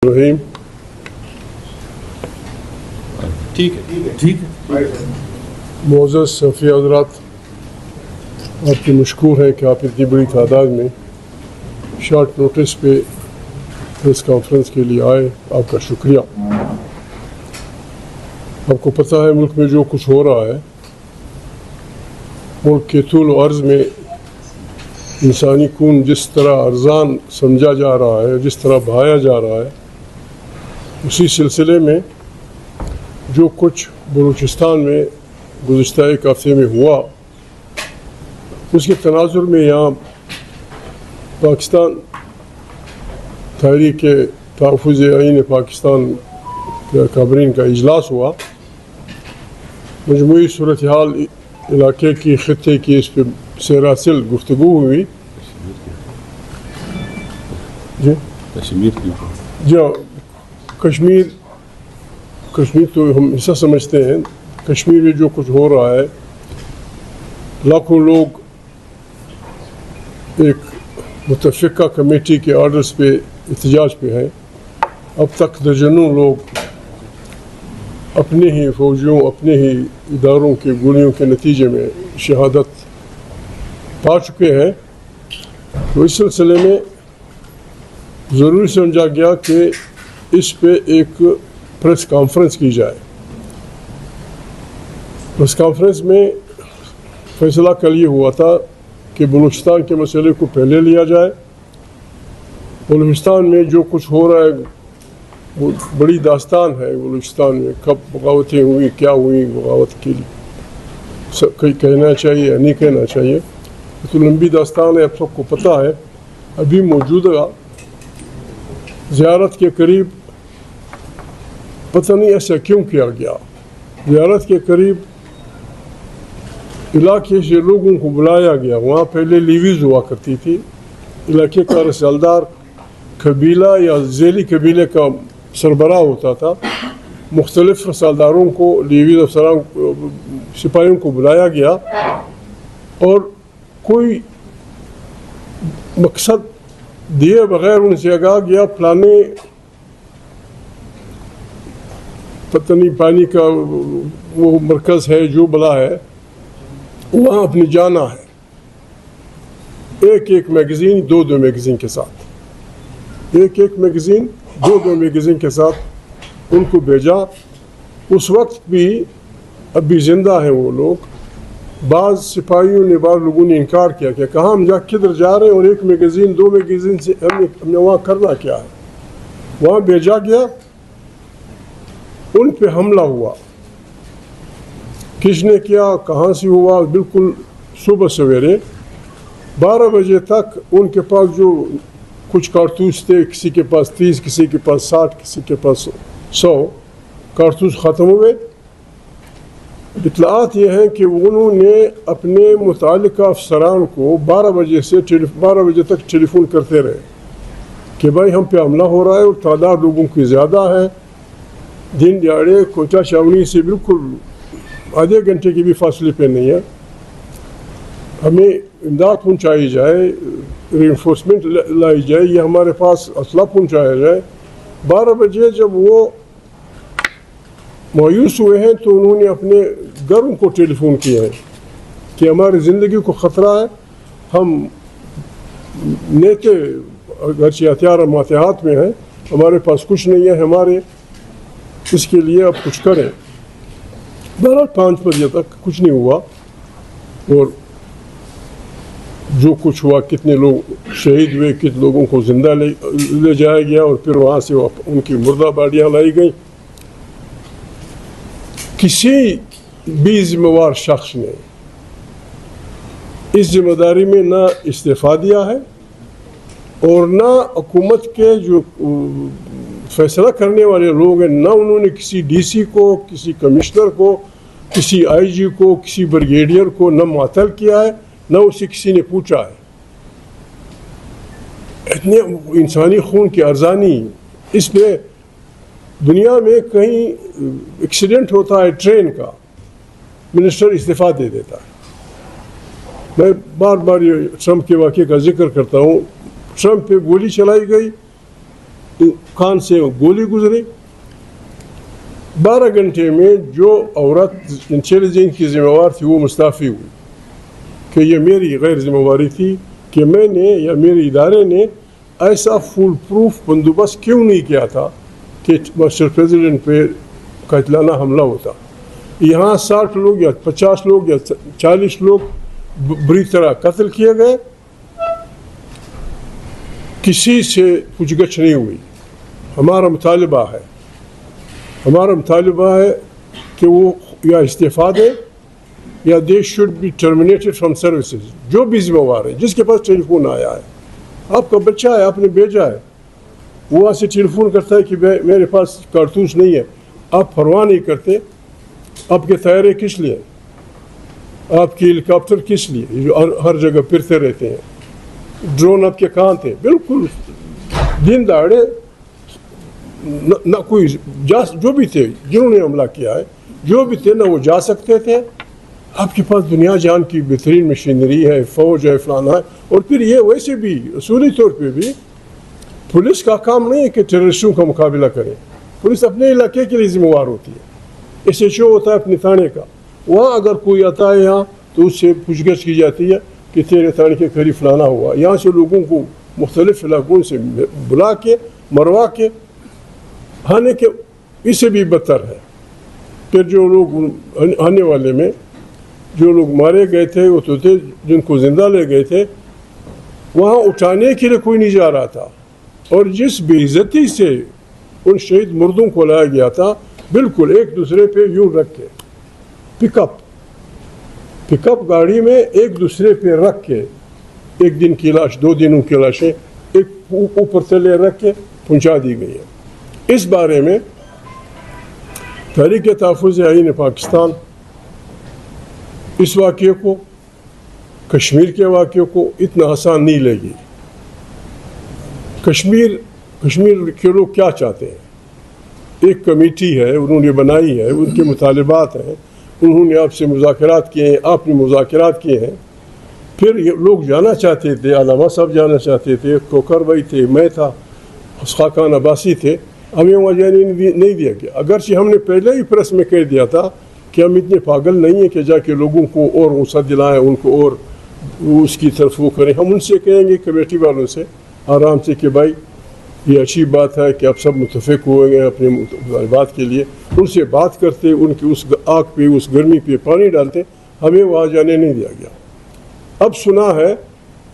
رحیم ٹھیک ہے معزز صفی حضرات، آپ کی مشکور ہے کہ آپ اتنی بڑی تعداد میں شارٹ نوٹس پہ پریس کانفرنس کے لیے آئے، آپ کا شکریہ۔ آپ کو پتہ ہے ملک میں جو کچھ ہو رہا ہے، ملک کے طول و عرض میں انسانی خون جس طرح ارزان سمجھا جا رہا ہے، جس طرح بہایا جا رہا ہے، اسی سلسلے میں جو کچھ بلوچستان میں گزشتہ ایک ہفتے میں ہوا، اس کے تناظر میں یہاں پاکستان تحریک تحفظ آئین پاکستان کے کابرین کا اجلاس ہوا۔ مجموعی صورتحال علاقے کی، خطے کی، اس پہ سیراسل گفتگو ہوئی۔ جی کشمیر تو ہم ایسا سمجھتے ہیں، کشمیر میں جو کچھ ہو رہا ہے، لاکھوں لوگ ایک متفقہ کمیٹی کے آرڈرز پہ احتجاج پہ ہیں۔ اب تک درجنوں لوگ اپنے ہی فوجیوں، اپنے ہی اداروں کے گولیوں کے نتیجے میں شہادت پا چکے ہیں۔ تو اس سلسلے میں ضروری سمجھا گیا کہ اس پہ ایک پریس کانفرنس کی جائے۔ پریس کانفرنس میں فیصلہ کل یہ ہوا تھا کہ بلوچستان کے مسئلے کو پہلے لیا جائے۔ بلوچستان میں جو کچھ ہو رہا ہے وہ بڑی داستان ہے۔ بلوچستان میں کب بغاوتیں ہوئی، کیا ہوئی، بغاوت کے لیے کہنا چاہیے یا نہیں کہنا چاہیے، تو لمبی داستان ہے، اب سب کو پتہ ہے۔ ابھی موجودہ زیارت کے قریب پتہ نہیں ایسا کیوں کیا گیا، زیارت کے قریب علاقے سے لوگوں کو بلایا گیا۔ وہاں پہلے لیویز ہوا کرتی تھی، علاقے کا رسالدار قبیلہ یا ذیلی قبیلے کا سربراہ ہوتا تھا۔ مختلف رسالداروں کو، لیویز افسران، سپاہیوں کو بلایا گیا اور کوئی مقصد دیے بغیر ان سے کہا گیا فلانے پتہ نہیں پانی کا وہ مرکز ہے جو بلا ہے، وہاں اپنی جانا ہے۔ ایک میگزین، دو میگزین کے ساتھ، ایک میگزین، دو میگزین کے ساتھ ان کو بھیجا۔ اس وقت بھی ابھی زندہ ہیں وہ لوگ۔ بعض سپاہیوں نے، بعض لوگوں نے انکار کیا کہ کہاں ہم کدھر جا رہے ہیں، اور ایک میگزین، دو میگزین سے ہم نے وہاں کرنا کیا ہے۔ وہاں بھیجا گیا، ان پہ حملہ ہوا۔ کس نے کیا، کہاں سے ہوا، بالکل صبح سویرے 12 بجے تک ان کے پاس جو کچھ کارتوس تھے، کسی کے پاس 30، کسی کے پاس 60، کسی کے پاس 100 کارتوس ختم ہوئے۔ اطلاعات یہ ہیں کہ انہوں نے اپنے متعلقہ افسران کو 12 بجے تک ٹیلی فون کرتے رہے کہ بھائی ہم پہ حملہ ہو رہا ہے اور تعداد لوگوں کی زیادہ ہے۔ دن دیہڑے کوئٹہ چھاونی سے بالکل آدھے گھنٹے کے بھی فاصلے پہ نہیں ہے، ہمیں امداد پہنچائی جائے، ری انفورسمنٹ لائی جائے، یا ہمارے پاس اسلحہ پہنچایا جائے۔ 12 بجے جب وہ مایوس ہوئے ہیں تو انہوں نے اپنے گھروں کو ٹیلی فون کیا ہے کہ ہماری زندگی کو خطرہ ہے، ہم نیتے اگرچہ ہتھیار ہمارے ہاتھ میں ہیں، ہمارے پاس کچھ نہیں ہے، ہمارے اس کے لیے اب کچھ کریں۔ بہرحال 5 بجے تک کچھ نہیں ہوا، اور جو کچھ ہوا، کتنے لوگ شہید ہوئے، کتنے لوگوں کو زندہ لے جایا گیا، اور پھر وہاں سے ان کی مردہ باڈیاں لائی گئیں۔ کسی بھی ذمہ وار شخص نے اس ذمہ داری میں نہ استعفیٰ دیا ہے، اور نہ حکومت کے جو فیصلہ کرنے والے لوگ ہیں، نہ انہوں نے کسی ڈی سی کو، کسی کمشنر کو، کسی آئی جی کو، کسی بریگیڈیئر کو نہ معطل کیا ہے، نہ اسے کسی نے پوچھا ہے۔ اتنے انسانی خون کی ارزانی، اس میں دنیا میں کہیں ایکسیڈنٹ ہوتا ہے ٹرین کا، منسٹر استعفیٰ دے دیتا ہے۔ میں بار بار یہ ٹرمپ کے واقعے کا ذکر کرتا ہوں۔ ٹرمپ پہ گولی چلائی گئی، کان سے گولی گزری. 12 گھنٹے میں جو عورت انٹیلیجنس کی ذمہ وار تھی وہ مستعفی ہوئی کہ یہ میری غیر ذمہ داری تھی کہ میں نے یا میرے ادارے نے ایسا فل پروف بندوبست کیوں نہیں کیا تھا کہ مسٹر پریزیڈنٹ پہ قاتلانہ حملہ ہوتا. یہاں 60 لوگ یا 50 لوگ یا 40 لوگ بری طرح قتل کیے گئے, کسی سے پوچھ گچھ نہیں ہوئی. ہمارا مطالبہ ہے کہ وہ یا استعفیٰ دے یا دے should be terminated from services. جو بھی ذمہ دار ہے, جس کے پاس ٹیلی فون آیا ہے, آپ کا بچہ ہے, آپ نے بھیجا ہے, وہ وہاں سے ٹیلی فون کرتا ہے کہ میرے پاس کارتوس نہیں ہے, آپ پرواہ نہیں کرتے. آپ کے طیارے کس لیے, آپ کے ہیلی کاپٹر کس لیے جو ہر جگہ پھرتے رہتے ہیں, ڈرون آپ کے کہاں تھے؟ بالکل دن دہاڑے نہ کوئی جو بھی تھے جنہوں نے حملہ کیا ہے, جو بھی تھے نہ وہ جا سکتے تھے. آپ کے پاس دنیا جان کی بہترین مشینری ہے, فوج ہے, فلانا ہے. اور پھر یہ ویسے بھی اصولی طور پہ بھی پولیس کا کام نہیں ہے کہ ٹیررسٹوں کا مقابلہ کرے. پولیس اپنے علاقے کے لیے ذمہ دار ہوتی ہے. ایس ایچ او ہوتا ہے اپنے تھانے کا, وہاں اگر کوئی آتا ہے یہاں تو اس سے پوچھ گچھ کی جاتی ہے کہ تیرے تھانے کے قریب فلانا ہوا. یہاں سے لوگوں کو مختلف علاقوں سے بلا کے مروا کے آنے کے اس سے بھی بدتر ہے. پھر جو لوگ آنے والے میں جو لوگ مارے گئے تھے وہ تو تھے جن کو زندہ لے گئے تھے, وہاں اٹھانے کے لیے کوئی نہیں جا رہا تھا. اور جس بے عزتی سے ان شہید مردوں کو لایا گیا تھا, بالکل ایک دوسرے پہ یوں رکھ کے پک اپ گاڑی میں ایک دوسرے پہ رکھ کے, ایک دن کی لاش 2 دنوں کی لاشیں ایک اوپر تلے رکھ کے پہنچا دی گئی ہے. اس بارے میں تحریک تحفظ آئین پاکستان اس واقعے کو, کشمیر کے واقعے کو اتنا آسان نہیں لے گی. کشمیر کے لوگ کیا چاہتے ہیں؟ ایک کمیٹی ہے, انہوں نے بنائی ہے, ان کے مطالبات ہیں, انہوں نے آپ سے مذاکرات کیے ہیں, آپ نے مذاکرات کیے ہیں. پھر یہ لوگ جانا چاہتے تھے, علامہ صاحب جانا چاہتے تھے, کوکر بھائی تھے, میں تھا, خاقان عباسی تھے. ہمیں وہاں جانے نہیں دیا گیا, اگرچہ ہم نے پہلے ہی پریس میں کہہ دیا تھا کہ ہم اتنے پاگل نہیں ہیں کہ جا کے لوگوں کو اور غصہ دلائیں, ان کو اور اس کی طرف وہ کریں. ہم ان سے کہیں گے کمیٹی والوں سے آرام سے کہ بھائی یہ اچھی بات ہے کہ آپ سب متفق ہوئے ہیں اپنے بات کے لیے. ان سے بات کرتے, ان کی اس آگ پہ, اس گرمی پہ پانی ڈالتے. ہمیں وہاں جانے نہیں دیا گیا. اب سنا ہے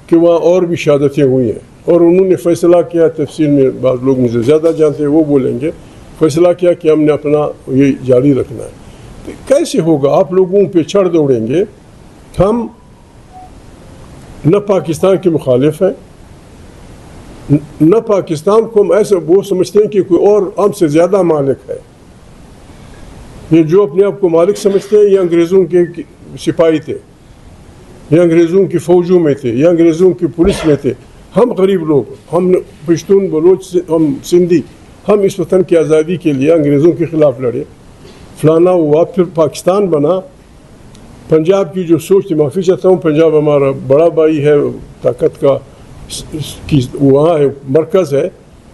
کہ وہاں اور بھی شہادتیں ہوئی ہیں, اور انہوں نے فیصلہ کیا, تفصیل میں بعض لوگ مجھے زیادہ جانتے ہیں وہ بولیں گے, فیصلہ کیا کہ ہم نے اپنا یہ جاری رکھنا ہے. کیسے ہوگا؟ آپ لوگوں پہ چڑھ دوڑیں گے. ہم نہ پاکستان کے مخالف ہیں, نہ پاکستان کو ہم ایسا وہ سمجھتے ہیں کہ کوئی اور ہم سے زیادہ مالک ہے. یہ جو اپنے آپ کو مالک سمجھتے ہیں یہ انگریزوں کے سپاہی تھے, یہ انگریزوں کی فوجوں میں تھے, یہ انگریزوں کی پولیس میں تھے. ہم غریب لوگ, ہم پشتون, بلوچ, ہم سندھی, ہم اس وطن کی آزادی کے لیے انگریزوں کے خلاف لڑے. فلانا ہوا, پھر پاکستان بنا. پنجاب کی جو سوچ تھی, معافی چاہتا ہوں, پنجاب ہمارا بڑا بھائی ہے, طاقت کا وہاں ہے, مرکز ہے.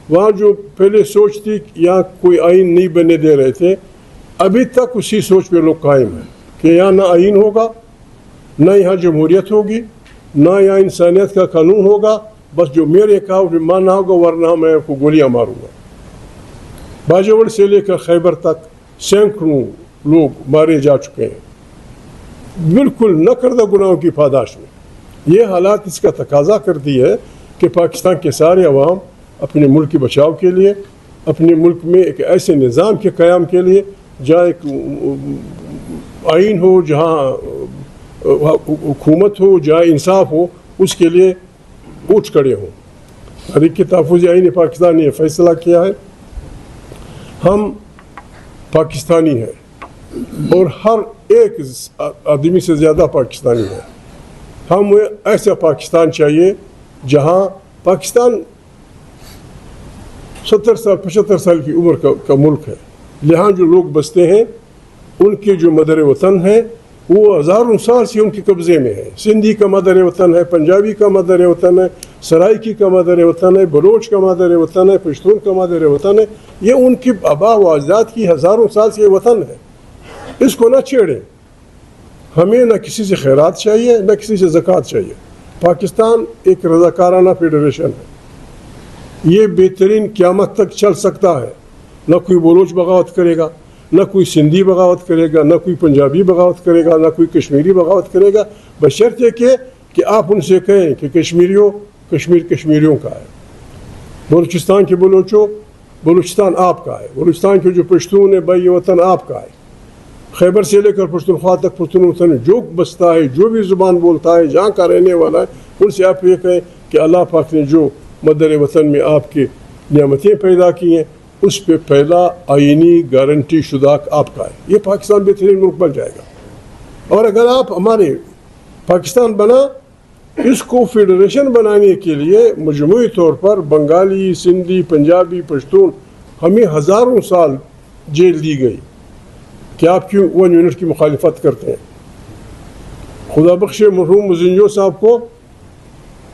وہاں جو پہلے سوچ تھی یہاں کوئی آئین نہیں بننے دے رہے تھے, ابھی تک اسی سوچ پہ لوگ قائم ہیں کہ یہاں نہ آئین ہوگا, نہ یہاں جمہوریت ہوگی, نہ یہاں انسانیت کا قانون ہوگا. بس جو میرے کہا ماننا ہوگا, ورنہ میں آپ کو گولیاں ماروں گا. باجوڑ سے لے کر خیبر تک سینکڑوں لوگ مارے جا چکے ہیں, بالکل نہ کردہ گناہوں کی پاداش میں. یہ حالات اس کا تقاضا کرتی ہے کہ پاکستان کے سارے عوام اپنے ملک کے بچاؤ کے لیے, اپنے ملک میں ایک ایسے نظام کے قیام کے لیے جہاں ایک آئین ہو, جہاں حکومت ہو, جہاں انصاف ہو, اس کے لیے اٹھ کھڑے ہوں. تحریک تحفظ آئین پاکستان نے فیصلہ کیا ہے, ہم پاکستانی ہیں اور ہر ایک آدمی سے زیادہ پاکستانی ہے. ہم ایسا پاکستان چاہیے جہاں پاکستان 70 سال 75 سال کی عمر کا ملک ہے. یہاں جو لوگ بستے ہیں ان کے جو مدر وطن ہیں وہ ہزاروں سال سے ان کے قبضے میں ہے. سندھی کا مدر وطن ہے, پنجابی کا مدر وطن ہے, سرائکی کا مادر وطن ہے، بلوچ کا مادر وطن ہے، پشتون کا مادر وطن ہے. یہ ان کی آبا و اجداد کی ہزاروں سال سے یہ وطن ہے. اس کو نہ چھیڑیں. ہمیں نہ کسی سے خیرات چاہیے نہ کسی سے زکوٰۃ چاہیے. پاکستان ایک رضاکارانہ فیڈریشن ہے. یہ بہترین قیامت تک چل سکتا ہے. نہ کوئی بلوچ بغاوت کرے گا، نہ کوئی سندھی بغاوت کرے گا، نہ کوئی پنجابی بغاوت کرے گا، نہ کوئی کشمیری بغاوت کرے گا، بشرطے کہ آپ ان سے کہیں کہ کشمیریوں، کشمیر کشمیریوں کا ہے. بلوچستان کے بلوچوں، بلوچستان آپ کا ہے. بلوچستان کے جو پشتون ہیں بھائی، یہ وطن آپ کا ہے. خیبر سے لے کر پشتونخوا تک پشتون وطن جو بستا ہے، جو بھی زبان بولتا ہے، جہاں کا رہنے والا ہے، ان سے آپ یہ کہیں کہ اللہ پاک نے جو مدر وطن میں آپ کے نعمتیں پیدا کی ہیں، اس پہ پہلا آئینی گارنٹی شدہ آپ کا ہے. یہ پاکستان بہترین ملک بن جائے گا. اور اگر آپ ہمارے پاکستان بنا، اس کو فیڈریشن بنانے کے لیے مجموعی طور پر بنگالی، سندھی، پنجابی، پشتون، ہمیں ہزاروں سال جیل دی گئی کہ آپ کیوں 1 یونٹ کی مخالفت کرتے ہیں. خدا بخش مرحوم مزنجو صاحب کو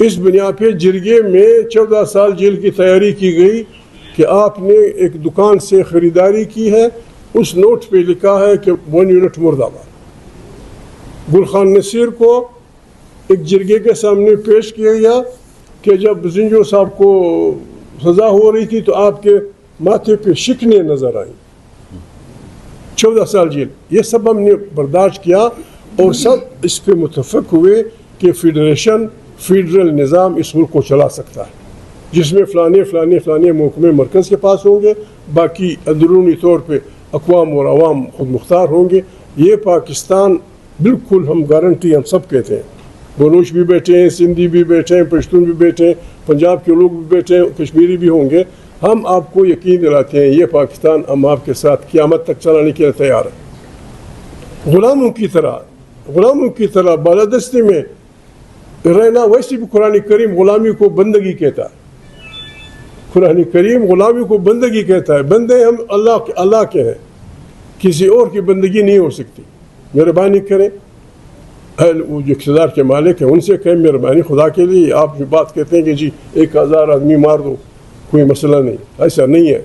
اس بنیاد پہ جرگے میں 14 سال جیل کی تیاری کی گئی کہ آپ نے ایک دکان سے خریداری کی ہے، اس نوٹ پہ لکھا ہے کہ 1 یونٹ مرد آباد. گل خان نصیر کو ایک جرگے کے سامنے پیش کیا گیا کہ جب زنجو صاحب کو سزا ہو رہی تھی تو آپ کے ماتھے پہ شکنیں نظر آئیں. 14 سال جیل. یہ سب ہم نے برداشت کیا اور سب اس پہ متفق ہوئے کہ فیڈریشن، فیڈرل نظام اس ملک کو چلا سکتا ہے، جس میں فلانے محکمے مرکز کے پاس ہوں گے، باقی اندرونی طور پہ اقوام اور عوام خود مختار ہوں گے. یہ پاکستان بالکل ہم گارنٹی ہم سب کہتے ہیں. بلوچ بھی بیٹھے ہیں، سندھی بھی بیٹھے ہیں، پشتون بھی بیٹھے ہیں، پنجاب کے لوگ بھی بیٹھے ہیں، کشمیری بھی ہوں گے. ہم آپ کو یقین دلاتے ہیں یہ پاکستان ہم آپ کے ساتھ قیامت تک چلانے کے لیے تیار ہے. غلاموں کی طرح بالادستی میں رہنا. ویسے بھی قرآن کریم غلامی کو بندگی کہتا ہے. قرآن کریم غلامی کو بندگی کہتا ہے. بندے ہم اللہ کے ہیں، کسی اور کی بندگی نہیں ہو سکتی. مہربانی کریں، وہ جو اقتدار کے مالک ہیں ان سے کہیں مہربانی خدا کے لیے. آپ جو بات کہتے ہیں کہ جی 1000 آدمی مار دو، کوئی مسئلہ نہیں، ایسا نہیں ہے.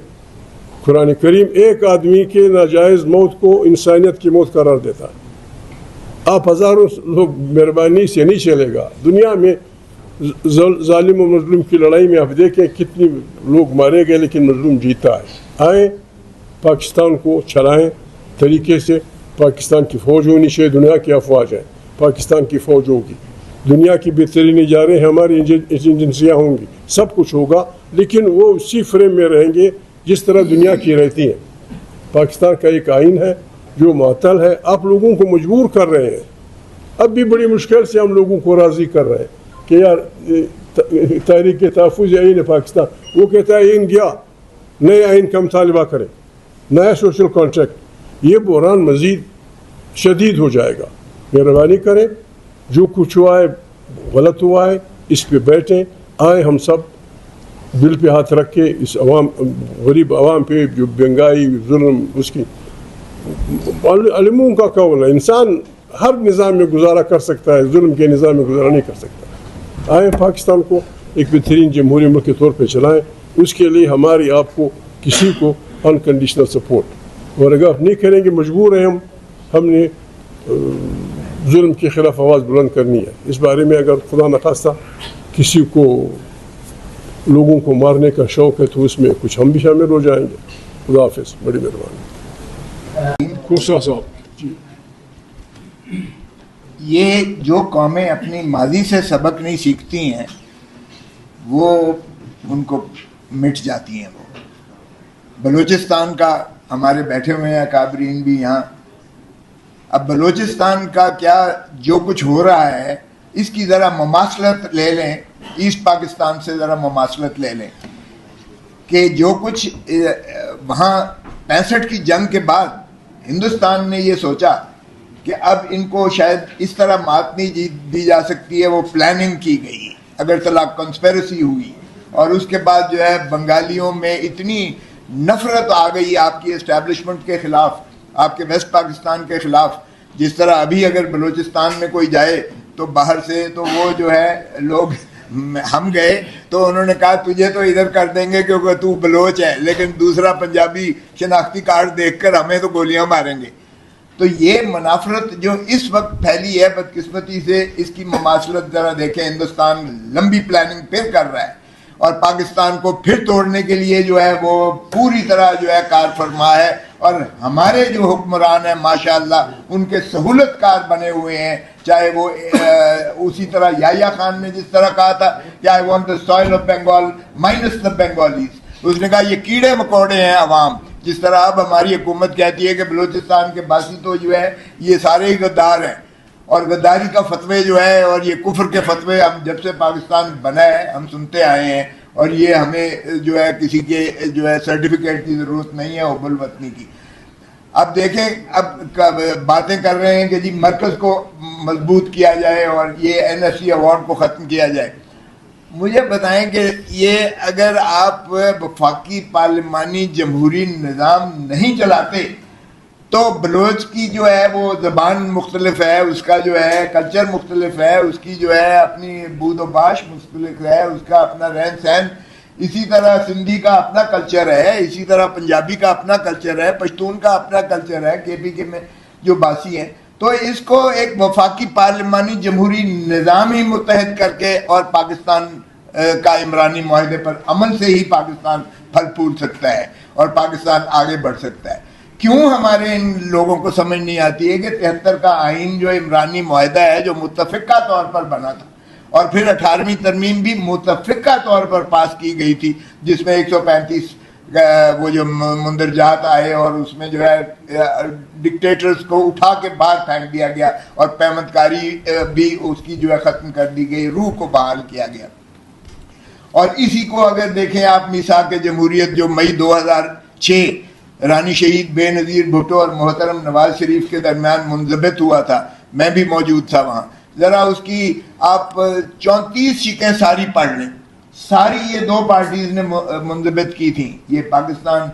قرآن کریم ایک آدمی کے ناجائز موت کو انسانیت کی موت قرار دیتا ہے. آپ ہزاروں لوگ مہربانی سے نہیں چلے گا. دنیا میں ظالم و مظلوم کی لڑائی میں آپ دیکھیں کتنی لوگ مارے گئے لیکن مظلوم جیتا ہے. آئیں پاکستان کو چلائیں طریقے سے. پاکستان کی فوج ہونی چاہیے، دنیا کی افواج ہیں، پاکستان کی فوج ہوگی. دنیا کی بہترین ادارے ہماری ایجنسیاں ہوں گی، سب کچھ ہوگا، لیکن وہ اسی فریم میں رہیں گے جس طرح دنیا کی رہتی ہیں. پاکستان کا ایک آئین ہے جو معطل ہے. آپ لوگوں کو مجبور کر رہے ہیں. اب بھی بڑی مشکل سے ہم لوگوں کو راضی کر رہے ہیں کہ یار تحریک تحفظ آئین پاکستان، وہ کہتا ہے آئین گیا، نئے آئین کا مطالبہ کریں، نیا سوشل کانٹریکٹ. یہ بحران مزید شدید ہو جائے گا. مہربانی کریں، جو کچھ ہوا ہے غلط ہوا ہے، اس پہ بیٹھیں. آئیں ہم سب دل پہ ہاتھ رکھ کے اس عوام، غریب عوام پہ جو بنگائی ظلم، اس کی علموں کا قول ہے انسان ہر نظام میں گزارا کر سکتا ہے، ظلم کے نظام میں گزارا نہیں کر سکتا. آئیں پاکستان کو ایک بہترین جمہوری ملک کے طور پہ چلائیں. اس کے لیے ہماری آپ کو کسی کو انکنڈیشنل سپورٹ، اور اگر آپ نہیں کریں گے مجبور ہیں ہم نے ظلم کے خلاف آواز بلند کرنی ہے. اس بارے میں اگر خدا نخواستہ کسی کو لوگوں کو مارنے کا شوق ہے تو اس میں کچھ ہم بھی شامل ہو جائیں گے. خدا حافظ، بڑی مہربانی. کورسا صاحب جی. یہ جو قومیں اپنی ماضی سے سبق نہیں سیکھتی ہیں وہ ان کو مٹ جاتی ہیں. وہ بلوچستان کا، ہمارے بیٹھے ہوئے ہیں اکابرین بھی یہاں، اب بلوچستان کا کیا جو کچھ ہو رہا ہے اس کی ذرا مماثلت لے لیں، ایسٹ پاکستان سے ذرا مماثلت لے لیں کہ جو کچھ وہاں 65 کی جنگ کے بعد ہندوستان نے یہ سوچا کہ اب ان کو شاید اس طرح مات نہیں دی جا سکتی ہے، وہ پلاننگ کی گئی، اگرتلا کنسپیرسی ہوئی، اور اس کے بعد جو ہے بنگالیوں میں اتنی نفرت آ گئی آپ کی اسٹیبلشمنٹ کے خلاف، آپ کے ویسٹ پاکستان کے خلاف. جس طرح ابھی اگر بلوچستان میں کوئی جائے تو باہر سے تو وہ جو ہے لوگ ہم گئے تو انہوں نے کہا تجھے تو ادھر کر دیں گے کیونکہ تو بلوچ ہے، لیکن دوسرا پنجابی شناختی کارڈ دیکھ کر ہمیں تو گولیاں ماریں گے. تو یہ منافرت جو اس وقت پھیلی ہے بدقسمتی سے، اس کی مماثلت ذرا دیکھیں. ہندوستان لمبی پلاننگ پھر کر رہا ہے اور پاکستان کو پھر توڑنے کے لیے جو ہے وہ پوری طرح جو ہے کار فرما ہے. اور ہمارے جو حکمران ہیں ماشاءاللہ ان کے سہولت کار بنے ہوئے ہیں. چاہے وہ اسی طرح یحییٰ خان نے جس طرح کہا تھا کہ I want the soil of Bengal minus the Bengalis, اس نے کہا یہ کیڑے مکوڑے ہیں عوام. جس طرح اب ہماری حکومت کہتی ہے کہ بلوچستان کے باسی تو جو ہے یہ سارے ہی غدار ہیں، اور غداری کا فتوے جو ہے اور یہ کفر کے فتوے ہم جب سے پاکستان بنا ہے ہم سنتے آئے ہیں. اور یہ ہمیں جو ہے کسی کے جو ہے سرٹیفکیٹ کی ضرورت نہیں ہے حب الوطنی کی. اب دیکھیں اب باتیں کر رہے ہیں کہ جی مرکز کو مضبوط کیا جائے اور یہ NSC ایوارڈ کو ختم کیا جائے. مجھے بتائیں کہ یہ اگر آپ وفاقی پارلیمانی جمہوری نظام نہیں چلاتے تو بلوچ کی جو ہے وہ زبان مختلف ہے، اس کا جو ہے کلچر مختلف ہے، اس کی جو ہے اپنی بود و باش مختلف ہے، اس کا اپنا رہن سہن. اسی طرح سندھی کا اپنا کلچر ہے، اسی طرح پنجابی کا اپنا کلچر ہے، پشتون کا اپنا کلچر ہے، KPK میں جو باسی ہیں. تو اس کو ایک وفاقی پارلیمانی جمہوری نظام ہی متحد کر کے اور پاکستان کا عمرانی معاہدے پر عمل سے ہی پاکستان پھل پھول سکتا ہے اور پاکستان آگے بڑھ سکتا ہے. کیوں ہمارے ان لوگوں کو سمجھ نہیں آتی ہے کہ 73 کا آئین جو عمرانی معاہدہ ہے جو متفقہ طور پر بنا تھا اور پھر 18ویں ترمیم بھی متفقہ طور پر پاس کی گئی تھی جس میں 135 وہ جو مندرجات آئے اور اس میں جو ہے ڈکٹیٹرز کو اٹھا کے باہر پھینک دیا گیا اور پیمند کاری بھی اس کی جو ہے ختم کر دی گئی، روح کو بحال کیا گیا. اور اسی کو اگر دیکھیں آپ میثاق جمہوریت جو مئی 2006 رانی شہید بے نظیر بھٹو اور محترم نواز شریف کے درمیان منضبط ہوا تھا، میں بھی موجود تھا وہاں. ذرا اس کی آپ 34 شقیں ساری پڑھ لیں، ساری یہ دو پارٹیز نے منضبط کی تھیں، یہ پاکستان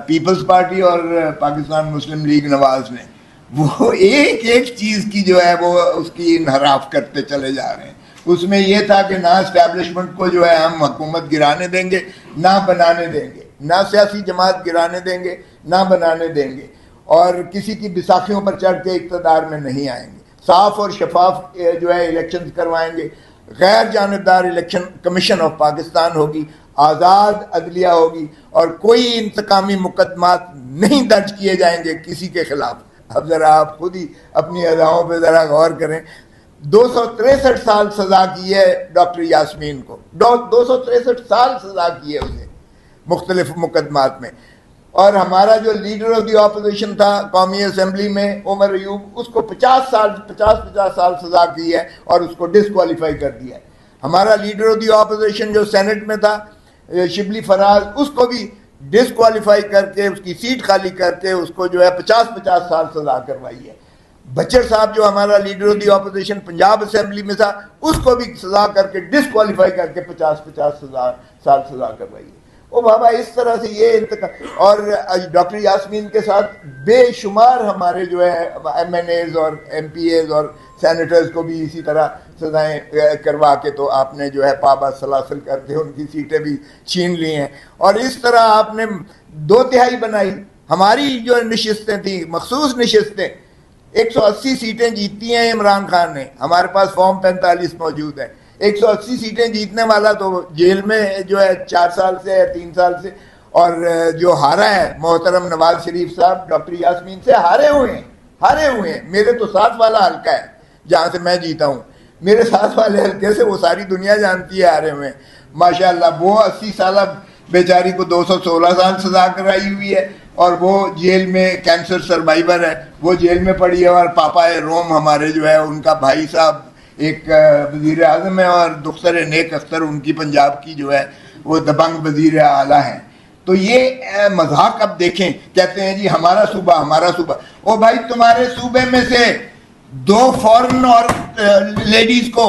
پیپلز پارٹی اور پاکستان مسلم لیگ نواز نے. وہ ایک ایک چیز کی جو ہے وہ اس کی انحراف کرتے چلے جا رہے ہیں. اس میں یہ تھا کہ نہ اسٹیبلشمنٹ کو جو ہے ہم حکومت گرانے دیں گے نہ بنانے دیں گے، نہ سیاسی جماعت گرانے دیں گے نہ بنانے دیں گے، اور کسی کی بساخیوں پر چڑھ کے اقتدار میں نہیں آئیں گے. صاف اور شفاف جو ہے الیکشن کروائیں گے، غیر جانبدار الیکشن کمیشن آف پاکستان ہوگی، آزاد عدلیہ ہوگی، اور کوئی انتقامی مقدمات نہیں درج کیے جائیں گے کسی کے خلاف. اب ذرا آپ خود ہی اپنی اداؤں پہ ذرا غور کریں. 263 سال سزا کی ہے ڈاکٹر یاسمین کو، 263 سال سزا کی ہے اسے مختلف مقدمات میں. اور ہمارا جو لیڈر آف دی اپوزیشن تھا قومی اسمبلی میں عمر ایوب، اس کو 50 سال سزا کی ہے اور اس کو ڈسکوالیفائی کر دیا ہے. ہمارا لیڈر آف دی اپوزیشن جو سینٹ میں تھا شبلی فراز، اس کو بھی ڈسکوالیفائی کر کے اس کی سیٹ خالی کر کے اس کو جو ہے 50 سال سزا کروائی ہے. بچر صاحب جو ہمارا leader of the opposition Punjab assembly میں تھا، اس کو بھی سزا کر کے ڈسکوالیفائی کر کے 50 سال سزا کروائی ہے. او بابا اس طرح سے یہ انتقال. اور ڈاکٹر یاسمین کے ساتھ بے شمار ہمارے جو ہے MNAs اور MPAs اور سینیٹرز کو بھی اسی طرح سزائیں کروا کے تو آپ نے جو ہے پابا سلاسل کر کے ان کی سیٹیں بھی چھین لی ہیں. اور اس طرح آپ نے 2/3 بنائی. ہماری جو نشستیں تھیں مخصوص نشستیں 180 سیٹیں جیتتی ہیں عمران خان نے، ہمارے پاس فارم 45 موجود ہے. 180 سیٹیں جیتنے والا تو جیل میں جو ہے 4 سال سے یا 3 سال سے، اور جو ہارا ہے محترم نواز شریف صاحب ڈاکٹر یاسمین سے ہارے ہوئے ہیں. میرے تو ساتھ والا حلقہ ہے جہاں سے میں جیتا ہوں، میرے ساتھ والے حلقے سے وہ ساری دنیا جانتی ہے ہارے ہوئے ہیں ماشاءاللہ. وہ 80 سالہ بیچاری کو 216 سال سزا کرائی ہوئی ہے اور وہ جیل میں کینسر سروائیور ہے، وہ جیل میں پڑی ہے. اور پاپا روم ہمارے جو ہے ان کا بھائی صاحب ایک وزیر اعظم ہے اور دختر نیک اختر ان کی پنجاب کی جو ہے وہ دبنگ وزیر اعلیٰ ہیں. تو یہ مذاق اب دیکھیں، کہتے ہیں جی ہمارا صوبہ. او بھائی تمہارے صوبے میں سے 2 فورن اور لیڈیز کو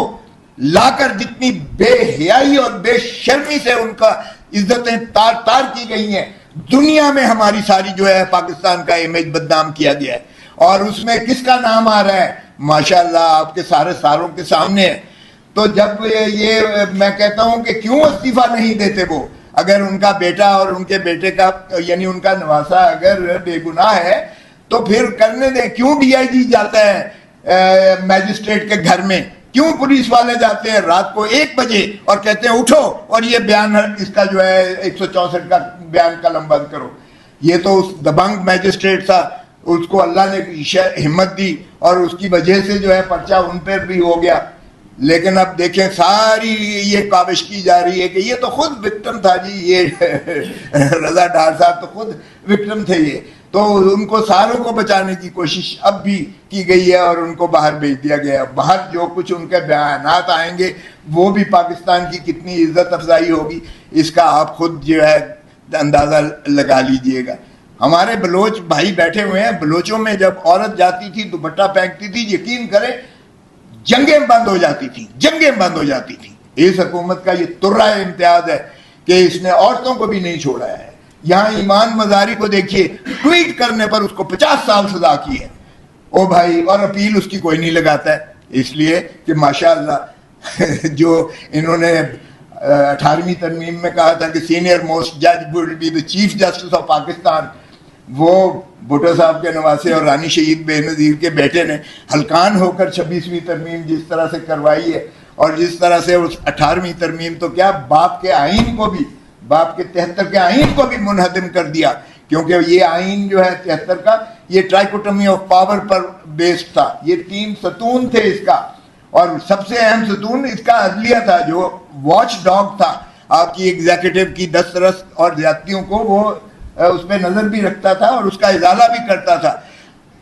لا کر جتنی بے حیائی اور بے شرمی سے ان کا عزتیں تار کی گئی ہیں، دنیا میں ہماری ساری جو ہے پاکستان کا امیج بدنام کیا گیا ہے. اور اس میں کس کا نام آ رہا ہے؟ ماشاءاللہ آپ کے سارے ساروں کے سامنے ہے. تو جب یہ میں کہتا ہوں کہ کیوں استعفیٰ نہیں دیتے وہ، اگر ان کا بیٹا اور ان کے بیٹے کا یعنی ان کا نواسا اگر بے گناہ ہے تو پھر کرنے دیں. کیوں ڈی آئی جی جاتا ہے میجسٹریٹ کے گھر میں؟ کیوں پولیس والے جاتے ہیں رات کو 1 بجے اور کہتے ہیں اٹھو اور یہ بیان اس کا جو ہے 164 کا بیان قلم بند کرو؟ یہ تو اس دبنگ میجسٹریٹ تھا، اس کو اللہ نے ہمت دی اور اس کی وجہ سے جو ہے پرچہ ان پر بھی ہو گیا. لیکن اب دیکھیں ساری یہ کاوش کی جا رہی ہے کہ یہ تو خود وکٹم تھا جی، یہ رضا ڈار صاحب تو خود وکٹم تھے. یہ تو ان کو ساروں کو بچانے کی کوشش اب بھی کی گئی ہے اور ان کو باہر بھیج دیا گیا. باہر جو کچھ ان کے بیانات آئیں گے وہ بھی پاکستان کی کتنی عزت افزائی ہوگی اس کا آپ خود جو ہے اندازہ لگا لیجئے گا. ہمارے بلوچ بھائی بیٹھے ہوئے ہیں، بلوچوں میں جب عورت جاتی تھی دوپٹہ پھینکتی تھی، یقین کریں جنگیں بند ہو جاتی تھیں، جنگیں بند ہو جاتی تھیں. اس حکومت کا یہ ترہ امتیاز ہے کہ اس نے عورتوں کو بھی نہیں چھوڑا ہے. یہاں ایمان مزاری کو دیکھیے، ٹویٹ کرنے پر اس کو 50 سال سزا کی ہے او بھائی، اور اپیل اس کی کوئی نہیں لگاتا ہے. اس لیے کہ ماشاءاللہ جو انہوں نے 18ویں ترمیم میں کہا تھا کہ سینئر موسٹ جج will be the chief justice of Pakistan, وہ بھٹو صاحب کے نواسے اور رانی شہید بے نظیر کے بیٹے نے ہلکان ہو کر 26ویں ترمیم جس طرح سے کروائی ہے، اور جس طرح سے اس 18ویں ترمیم تو کیا باپ کے آئین کو بھی، باپ کے 73 کے آئین کو بھی منہدم کر دیا. کیونکہ یہ آئین جو ہے 73 کا یہ ٹرائکوٹمی آف پاور پر بیسڈ تھا. یہ 3 ستون تھے اس کا، اور سب سے اہم ستون اس کا عدلیہ تھا جو واچ ڈاگ تھا آپ کی ایگزیکٹو کی دسترس اور زیادتیوں کو، وہ اس پہ نظر بھی رکھتا تھا اور اس کا ازالہ بھی کرتا تھا.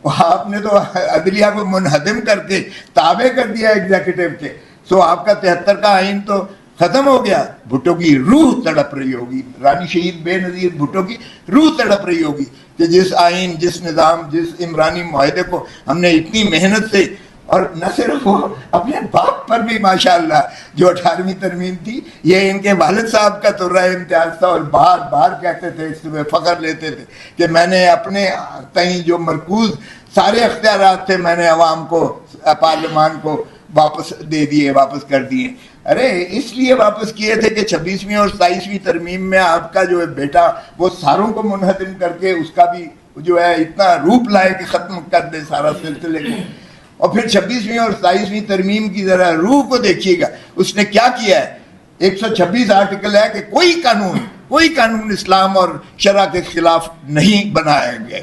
آپ نے تو عدلیہ کو منہدم کر کے تابع کر دیا ایگزیکٹو کے. سو آپ کا 73 کا آئین تو ختم ہو گیا. بھٹو کی روح تڑپ رہی ہوگی، رانی شہید بے نظیر بھٹو کی روح تڑپ رہی ہوگی کہ جس آئین، جس نظام، جس عمرانی معاہدے کو ہم نے اتنی محنت سے، اور نہ صرف وہ اپنے باپ پر بھی ماشاءاللہ جو 18ویں ترمیم تھی یہ ان کے والد صاحب کا ترہ امتیاز تھا، اور بار بار کہتے تھے، اس میں فخر لیتے تھے کہ میں نے اپنے تئیں جو مرکوز سارے اختیارات تھے میں نے عوام کو، پارلیمان کو واپس دے دیے، واپس کر دیے. ارے اس لیے واپس کیے تھے کہ 26ویں اور 27ویں ترمیم میں آپ کا جو بیٹا وہ ساروں کو منہدم کر کے اس کا بھی جو ہے اتنا روپ لائے کہ ختم کر دے سارا سلسلے کو. اور پھر 26ویں اور 27ویں ترمیم کی ذرا روح کو دیکھیے گا، اس نے کیا کیا ہے. 126 آرٹیکل ہے کہ کوئی قانون اسلام اور شرع کے خلاف نہیں بنایا گیا.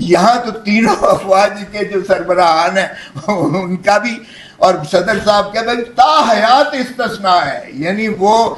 یہاں تو تینوں افواج کے جو سربراہان ہیں ان کا بھی، اور صدر صاحب کا بھی تا حیات استثناء ہے. یعنی وہ